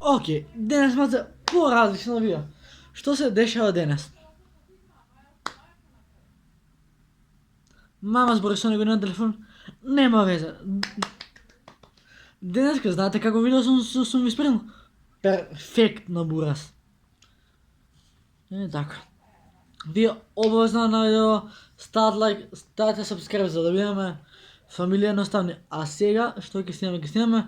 Окей, денес имате по-различно видео. Што се дешава денес? Мама збори со него на телефон, нема везе. Денеска, знаете како видео сум ви спремил? Перфектно, бурас. Така. Вие обавезно на видео стават лайк, ставате subscribe за да бидеме фамилија едноставни. А сега, што ќе снимаме? Ќе снимаме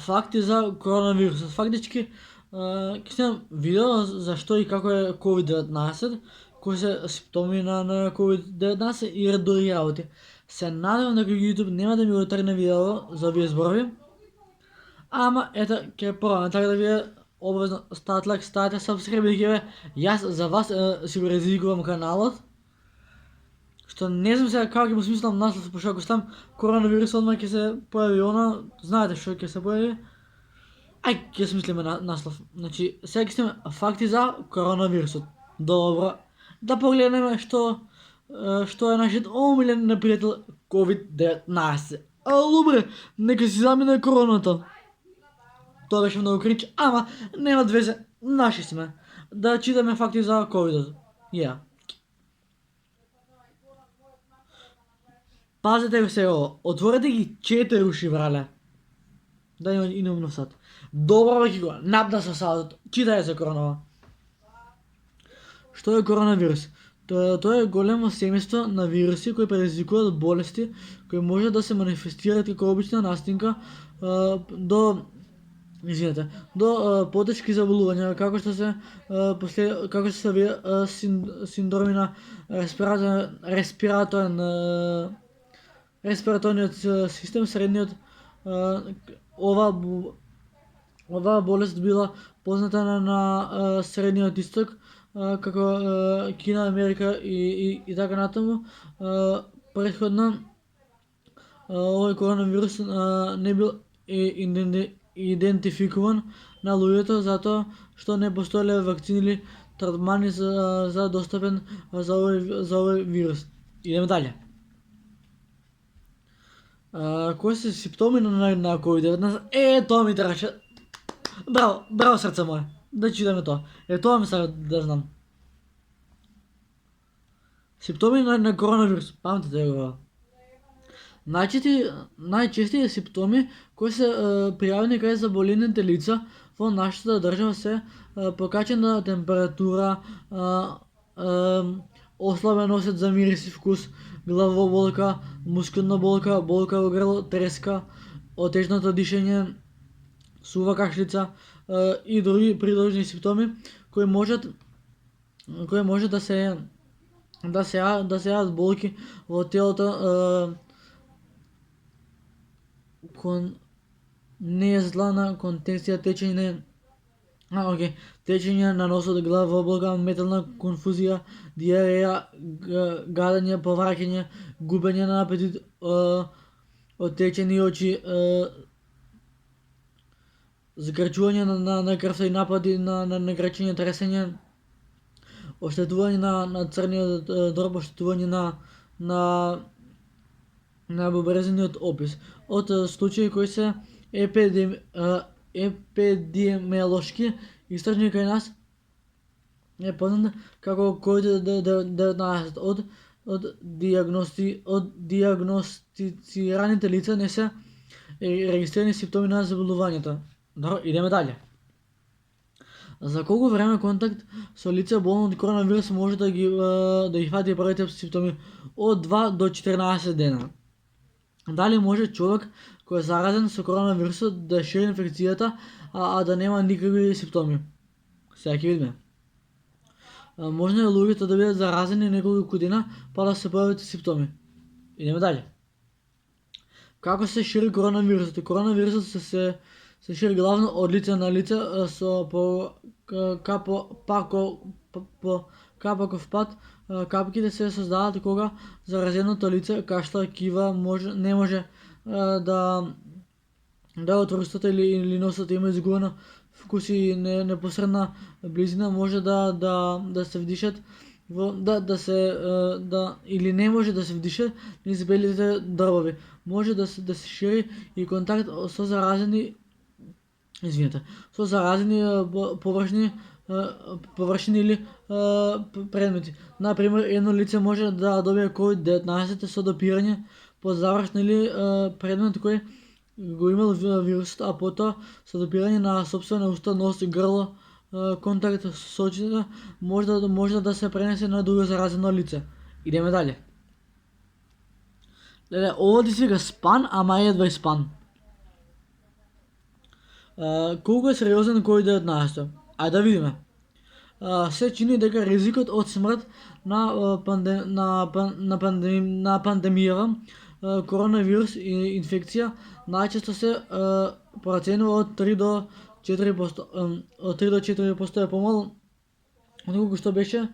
факти за коронавирусот. Фактички, ќе снимам видео за што и како е COVID-19, кои се симптоми на COVID-19 и ред други работи. Се надевам дека YouTube нема да ми го тргне видео за овие зборови. Ама, ето, ќе пробаме, така да вие обавезно ставате лайк, ставате subscribe и ќе јас за вас си го резигувам каналот. Што не знам сега како ќе му смислам наслов, пошто ако ставам коронавирус одма ќе се појави она, знаете што ќе се појави. Ај, ќе смислиме наслов. Значи, сега ќе снимаме факти за коронавирусот. Добро. Да погледнеме што е нашиот омилен непријател COVID-19. Добре, нека си замине короната. Тоа беше многу кринч, ама нема везе, наши сме. Да читаме факти за ковидот. Ја. Пазете го сега ово. Отворете ги 4 уши, врале. Да и не носат. Добро веќе го напна со садот. Читај за коронава. Што е коронавирус? Тоа е големо семејство на вируси кои предизвикуваат болести кои може да се манифестираат како обична настинка до потешки заболувања, како што се синдроми на респираторниот систем, средниот. Оваа болест била позната на Средниот Исток, како Кина, Америка и така натаму. Претходно овој коронавирус не бил идентификуван на луѓето затоа што не постоеле вакцини или третмани за достапен за овој вирус. Идеме дале. Кои се симптоми на COVID-19? Тоа ми требаше. Браво срце моје. Да читаме тоа. Тоа ми сака да знам. Симптоми на коронавирус. Памтите го. Најчести симптоми кои се пријавени кај заболените лица во нашата држава се покачена температура, ослабен осет за мирис и вкус, главоболка, мускулна болка, болка во грло, треска, отежното дишење, сува кашлица и други придружни симптоми кои може да се јават болки во телото, незнана контенција, течење на носот, главоболка, метална конфузија, диареја, гадење, повраќање, губење на апетит, оттечени очи, згрчување на крвта и напади на негрчење, тресење, оштетување на црниот дроб, оштетување на бубрезениот опис. Од случаи кои се епидемиолошки истражни кај нас е познат како COVID-19. Од диагностицираните лица не се регистрирани симптоми на заболувањето. Добро, идеме дале. За колку време контакт со лице болно од коронавирус може да ги фати првите симптоми? Од 2 до 14 дена. Дали може човек кој е заразен со коронавирусот да шири инфекцијата, а да нема никакви симптоми? Сега ќе видиме. Можно ли луѓето да бидат заразени неколку година па да се појават симптоми? Идеме дале. Како се шири коронавирусот? Коронавирусот се шири главно од лице на лице со капаков пат. Капките се создаваат кога заразеното лице кашля, кива, не може да отвори устата или носот има изгубено вкус и непосредна близина, може да се вдишат или не може да се вдишат низ белите дрвови. Може да се шири и контакт со заразени извинете, со заразени површини или предмети. Например, едно лице може да добие COVID-19 со допирање по завршен или предмет кој го имал вирусот, а потоа со допирање на сопствена уста, нос и грло, контакт со очите може да се пренесе на друго заразено лице. Идеме дале. Леле, ова ти свика спан, ама едва спан. Колку е сериозен COVID-19? Ајде да видиме. Се чини дека ризикот од смрт на пандемијава коронавирус инфекција најчесто се проценува од 3 до 4%, од 3 до 4% е помало отколку што беше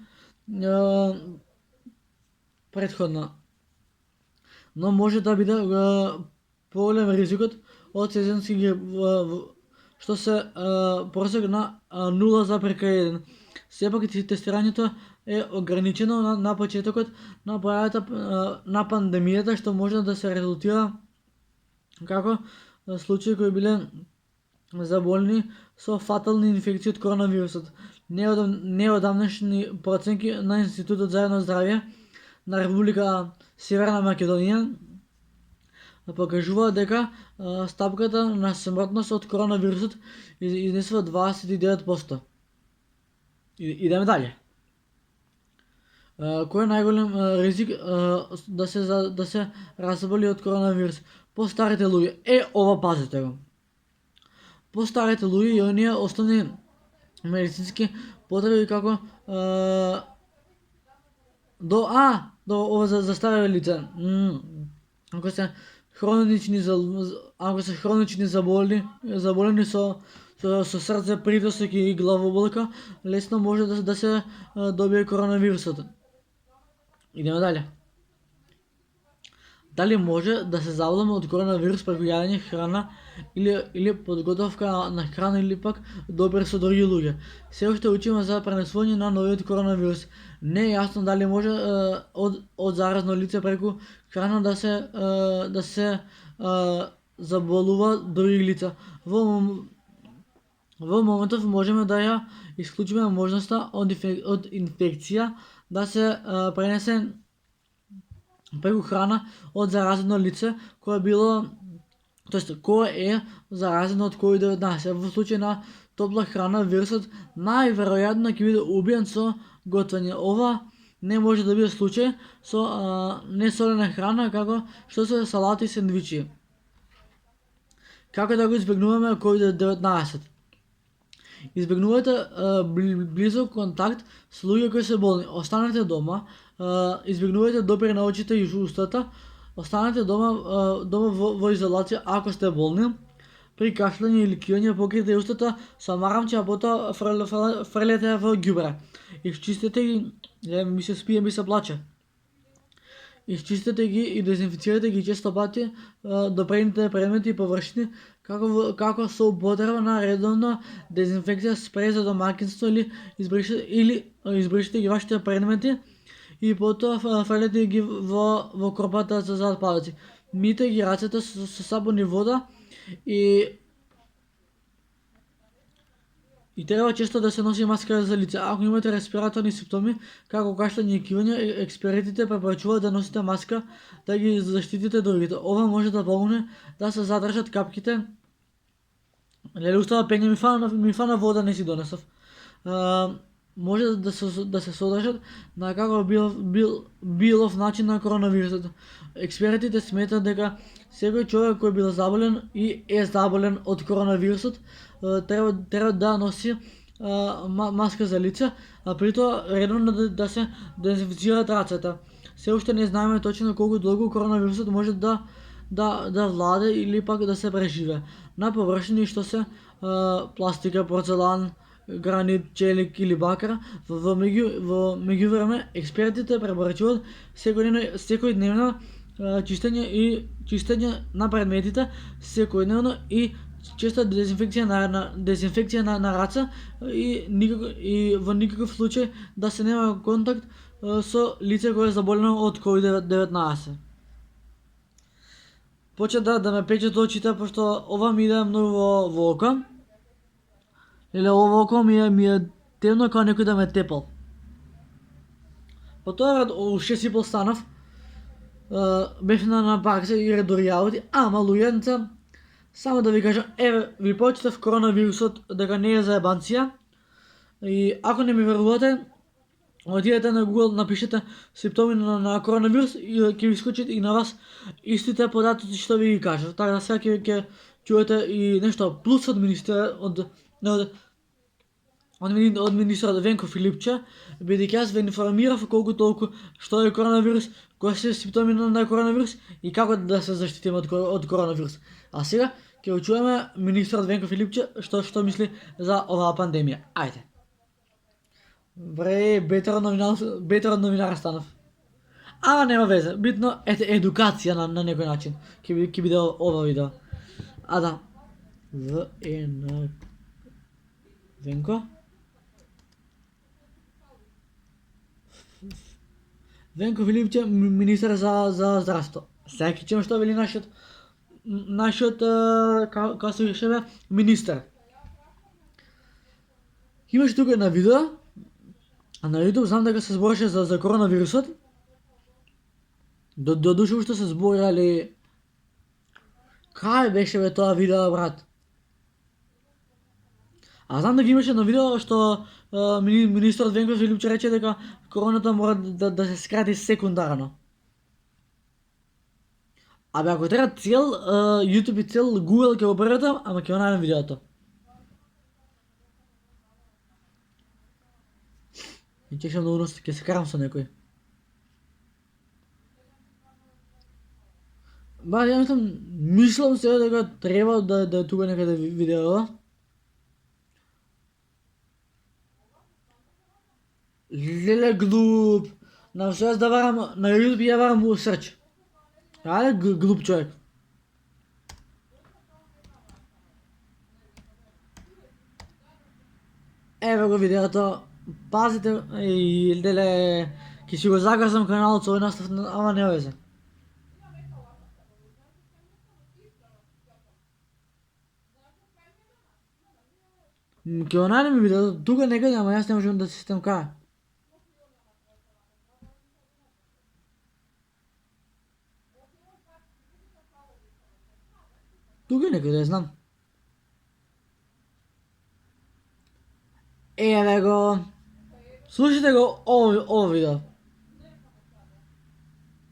претходно. Но може да биде поголем ризикот од сезонски грип, што се просек на 0,1. Сепак тестирањето е ограничено на почетокот на појавата на пандемијата, што може да се резултира како случаи кои биле заболени со фатални инфекции од коронавирусот. Неодамнешни проценки на Институтот за јавно здравје на Република Северна Македонија покажува дека стапката на смртност од коронавирусот изнесува 29%. Идеме дале. Кој е најголем ризик да се разболи од коронавирус? Постарите луѓе. Ова пазете го. Постарите луѓе и оние основни медицински потреби како до ова за стари лица. Ако се хронични заболени со срце притисок и главоболка, лесно може да се добие коронавирусот. Идеме дале. Дали може да се заболеме од коронавирус преку јадење храна или подготовка на храна или пак допир со други луѓе? Се уште учиме за пренесување на новиот коронавирус. Не е јасно дали може од заразно лице преку храна да се заболува други лица. Во моментов можеме да ја исклучиме можноста од инфекција да се пренесе преку храна од заразено лице кој е заразено од COVID-19. Во случај на топла храна вирусот најверојатно ќе биде убиен со готвење. Ова не може да биде случај со несолена храна како што се салати и сендвичи. Како да го избегнуваме COVID-19? Избегнувајте близок контакт со луѓе кои се болни. Останете дома, избегнувајте допир на очите и устата, останете дома во изолација ако сте болни. При кашлење или киење покрите устата со марамче, а потоа фрлете во ѓубре. Исчистете ги, ми се спие, ми се плаче. Исчистете ги и дезинфицирате ги често пати допрените предмети и површини, како со употреба на редовна дезинфекција, спреј за домаќинство или избришете ги вашите предмети и потоа фрлете ги во корпата за отпадоци. Мите ги рацете со сапун и вода и треба често да се носи маска за лице. Ако имате респираторни симптоми, како кашлење и кивање, експертите препорачуваат да носите маска да ги заштитите другите. Ова може да помогне да се задржат капките. Леле, устава пење, ми фана вода, не си донесов. Може да се содржат на како билов начин на коронавирусот. Експертите сметат дека секој човек кој бил заболен и е заболен од коронавирусот треба да носи маска за лице, а при тоа редовно да се дезинфицираат рацете. Се уште не знаеме точно колку долго коронавирусот може да владе или пак да се преживе. На површини што се пластика, порцелан, гранит, челик или бакар, во меѓувреме експертите препорачуваат секојдневно чистење на предметите, секојдневно и честа дезинфекција на раце и во никаков случај да се нема контакт со лице кое е заболено од COVID-19. Почна да ме печат очите, пошто ова ми иде многу во око. Леле, ово око ми е темно како некој да ме тепал. По тоа рад, у 6:30 станав, бев на парк се игра до работи, ама луѓенца, само да ви кажам, еве, ви почитав коронавирусот дека не е за ебанција и ако не ми верувате, отидете на Google, напишете симптоми на коронавирус и ќе ви искочат и на вас истите податоци што ви ги кажав. Така да сега ќе чуете и нешто плюс од министерот од министерот Венко Филипче, бидејќи јас ве информирав колку толку што е коронавирус, кои се симптоми на коронавирус и како да се заштитиме од коронавирус. А сега ќе го чуеме министерот Венко Филипче што мисли за оваа пандемија. Ајде. Бре, бетер од новинар станав. Ама нема везе, битно едукација на некој начин. Ќе биде ова видео. А да. Венко? Венко Филипче, министер за здравство. Сега ќе чуем што вели нашиот како се вишеме министер. Имаше тука една видео, а на YouTube знам дека се збореше за коронавирусот. До душа уште се зборали. Кај беше бе тоа видео, брат? А знам дека имаше едно видео што министерот Венко Филипче рече дека короната мора да се скрати секундарно. Абе, ако треба цел YouTube и цел Google ќе го преветам, ама ќе го најдам видеото. И чешам да уност, ќе се карам со некој. Ба, ја мислам сега дека треба да е тука некаде видео. Леле глуп. На што јас да варам, на YouTube ја варам у срч. Ајде, глуп човек. Еве го видеото. Пазите, и леле, ќе си го загазам каналот со овој настав, ама не везе. Ќе го најдем видеото тука некаде, ама јас не можам да се сетам кај. Тука некаде, знам. Еве го. Слушайте го ово видео.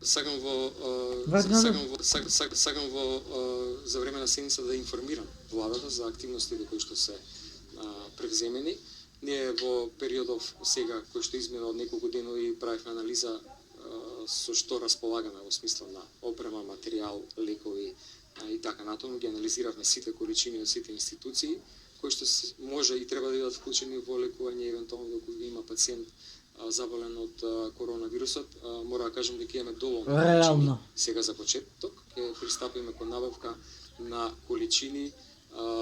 Сакам во за време на седница да информирам владата за активностите кои што се превземени. Ние во периодов сега кој што измина од неколку денови правевме анализа со што располагаме во смисла на опрема, материјал, лекови и така натаму. Ги анализиравме сите количини од сите институции кои што може и треба да бидат вклучени во лекување евентуално доколку има пациент заболен од коронавирусот. Мора да кажам дека имаме доволно количини сега за почеток. Ќе пристапиме кон набавка на количини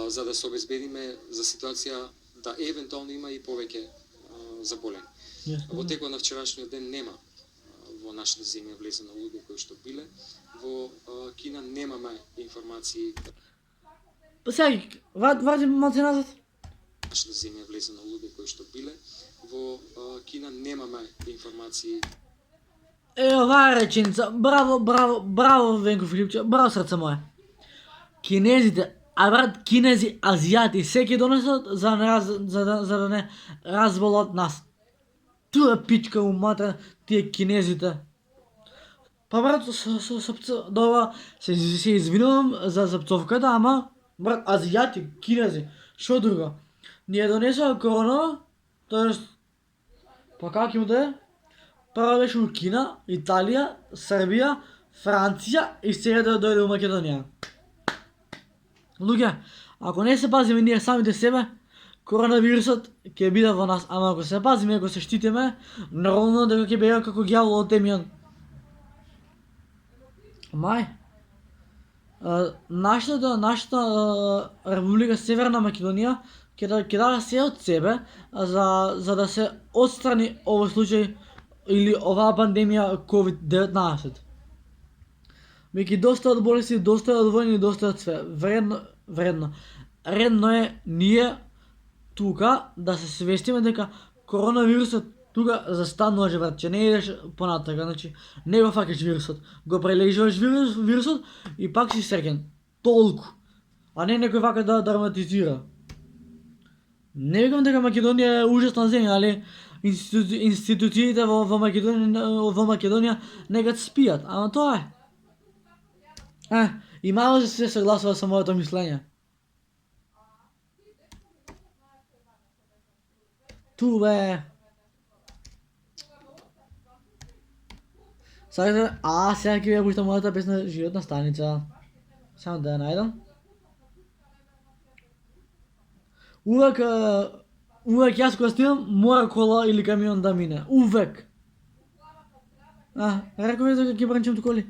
за да се обезбедиме за ситуација да евентуално има и повеќе заболени. Во текот на вчерашниот ден нема во нашата земја влезено луѓе кои што биле. Во Кина немаме информации. Сега, вади малце назад. Нашата земја влезено луѓе кои што биле. Во Кина немаме информации. Оваа реченица, браво Венко Филипче, браво срце мое. Кинезите, а брат, кинези, азијати, секи донесат за да не разболат нас. Туа пичка у матра, тие кинезите. Па брат, добро, се извинувам за пцовката, ама, брат, азијати, кинези, шо друго? Ние донесува корона, тоест, па како ќе му да е? Прво беше у Кина, Италија, Србија, Франција и сега да дојде у Македонија. Луѓе, ако не се пазиме ние самите себе, коронавирусот ќе биде во нас, ама ако се пазиме, ако се штитиме, нормално дека ќе бега како ѓавол од темјан. Мај, нашата Република Северна Македонија ќе даде се од себе за да се отстрани овој случај или оваа пандемија COVID-19. Меѓу доста од болести, доста од војни, доста од све. Редно е ние тука да се свестиме дека коронавирусот тука застануваше брат, че не идеш понатака, значи не го факаш вирусот, го прележуваш вирусот и пак си среќен. Толку. А не некој вака да драматизира. Не викам дека Македонија е ужасна земја, али институциите во Македонија некад спијат, ама тоа е. И мало се согласува со моето мислење. Ту бе. Сега ќе ви ја пуштам мојата песна Животна станица. Само да ја најдам. Увек јас кога стигам, мора кола или камион да мине. Увек. Реков дека ќе бранчам коли.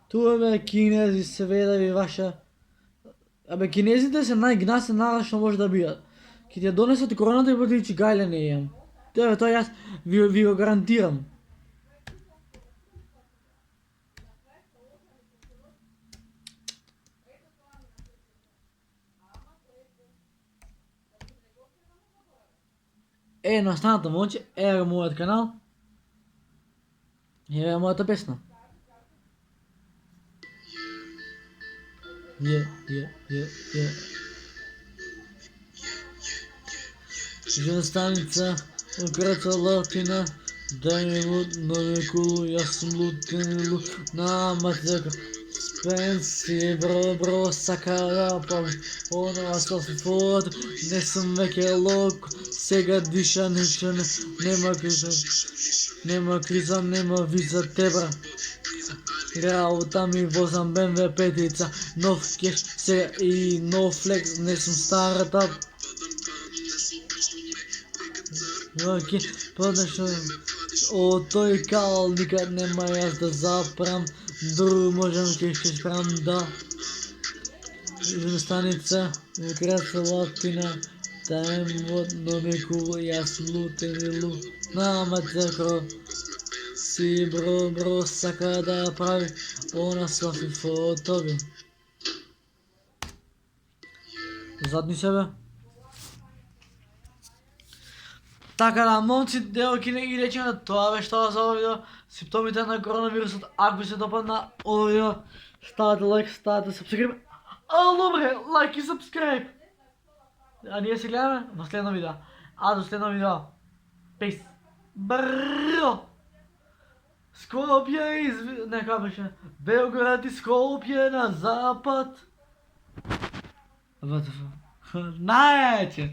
Туа бе кинези, сведави ваша. Абе кинезите се најгнасен народ што може да бијат. Ке ти ја донесат короната и поти чигајле не јам. Тоа јас ви го гарантирам. На останата момче, ева мојот канал. Ева мојата песна. Животна станица, украта латина, дай ми лут на некулу, јас сум лутен лут на матека. Пенси, бро, сака да пам, онова со фото, не сум веќе локо, сега диша ништо нема криза, нема виза тебра. Работа ми возам БМВ петица, нов кеш сега и нов флекс, не сум старата. Поднешно, тој кал никад нема јас да запрам, друг можам ќе спрам да. Животна станица, украта латина, дај водно некулу, јас лутен и лут на матекро. Си бро, сака да прави, она свафи фотови. Задни себе. Така да, момци, девојки и речеме тоа бе што за ова видео, симптомите на коронавирусот. Ако ви се допадна ова видео, ставате лайк, ставате subscribe. Добре, лайк и subscribe. А ние се гледаме во следно видео. До следно видео. Peace. Бро! Скопје не како беше? Белград и Скопје на запад. What the fuck? Најче!